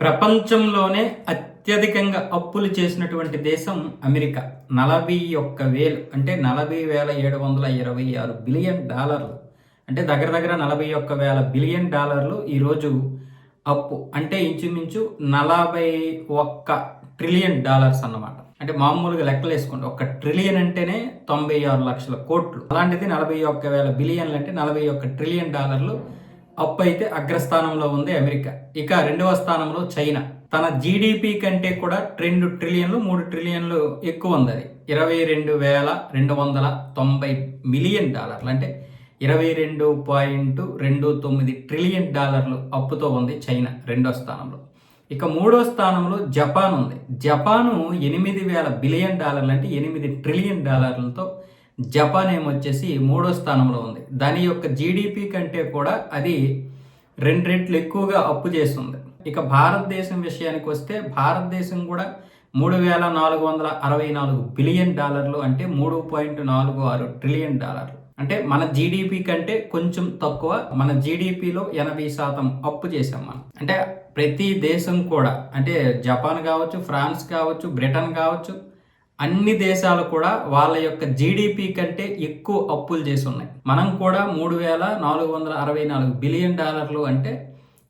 ప్రపంచంలోనే అత్యధికంగా అప్పులు చేసినటువంటి దేశం అమెరికా. 41,000 అంటే 40,726 బిలియన్ డాలర్లు. అంటే దగ్గర దగ్గర 41,000 బిలియన్ డాలర్లు ఈరోజు అప్పు. అంటే ఇంచుమించు 41 ట్రిలియన్ డాలర్స్ అన్నమాట. అంటే మామూలుగా లెక్కలు వేసుకోండి, 1 ట్రిలియన్ అంటేనే 96 లక్షల కోట్లు. అలాంటిది 41,000 బిలియన్లు అంటే 41 ట్రిలియన్ డాలర్లు అప్పు అయితే అగ్రస్థానంలో ఉంది అమెరికా. ఇక రెండవ స్థానంలో చైనా. తన జీడిపి కంటే కూడా 2 ట్రిలియన్లు 3 ట్రిలియన్లు ఎక్కువ ఉంది. అది 22,290 మిలియన్ డాలర్లు అంటే 22.29 ట్రిలియన్ డాలర్లు అప్పుతో ఉంది చైనా రెండో స్థానంలో. ఇక మూడో స్థానంలో జపాన్ ఉంది. జపాను 8,000 బిలియన్ డాలర్లు అంటే 8 ట్రిలియన్ డాలర్లతో జపాన్ ఏమొచ్చేసి మూడో స్థానంలో ఉంది. దాని యొక్క జీడిపి కంటే కూడా అది 2 రెట్లు ఎక్కువగా అప్పు చేస్తుంది. ఇక భారతదేశం విషయానికి వస్తే భారతదేశం కూడా 3,464 బిలియన్ డాలర్లు అంటే 3.46 ట్రిలియన్ డాలర్లు. అంటే మన జీడిపి కంటే కొంచెం తక్కువ. మన జీడిపిలో 80% అప్పు చేసాం మనం. అంటే ప్రతి దేశం కూడా, అంటే జపాన్ కావచ్చు, ఫ్రాన్స్ కావచ్చు, బ్రిటన్ కావచ్చు, అన్ని దేశాలు కూడా వాళ్ళ యొక్క జీడిపి కంటే ఎక్కువ అప్పులు చేసి ఉన్నాయి. మనం కూడా 3,464 బిలియన్ డాలర్లు అంటే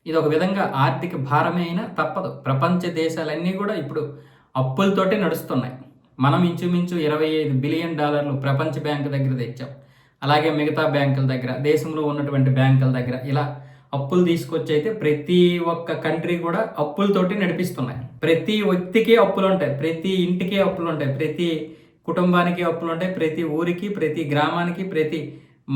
ఇది ఒక విధంగా ఆర్థిక భారమే అయినా తప్పదు. ప్రపంచ దేశాలన్నీ కూడా ఇప్పుడు అప్పులతోటే నడుస్తున్నాయి. మనం ఇంచుమించు 25 బిలియన్ డాలర్లు ప్రపంచ బ్యాంకు దగ్గర తెచ్చాం. అలాగే మిగతా బ్యాంకుల దగ్గర, దేశంలో ఉన్నటువంటి బ్యాంకుల దగ్గర ఇలా అప్పులు తీసుకొచ్చి అయితే ప్రతి ఒక్క కంట్రీ కూడా అప్పులతోటి నడిపిస్తున్నాయి. ప్రతి వ్యక్తికి అప్పులు ఉంటాయి, ప్రతి ఇంటికి అప్పులు ఉంటాయి, ప్రతి కుటుంబానికి అప్పులు ఉంటాయి, ప్రతి ఊరికి, ప్రతి గ్రామానికి, ప్రతి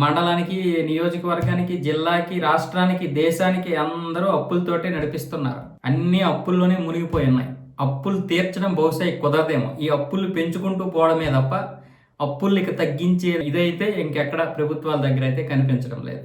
మండలానికి, నియోజకవర్గానికి, జిల్లాకి, రాష్ట్రానికి, దేశానికి అందరూ అప్పులతోటే నడిపిస్తున్నారు. అన్ని అప్పుల్లోనే మునిగిపోయి ఉన్నాయి. అప్పులు తీర్చడం బహుశా కుదరదేమో. ఈ అప్పులు పెంచుకుంటూ పోవడమే తప్ప అప్పుల్ని తగ్గించే ఇదైతే ఇంకెక్కడ ప్రభుత్వాల దగ్గర అయితే కనిపించడం లేదు.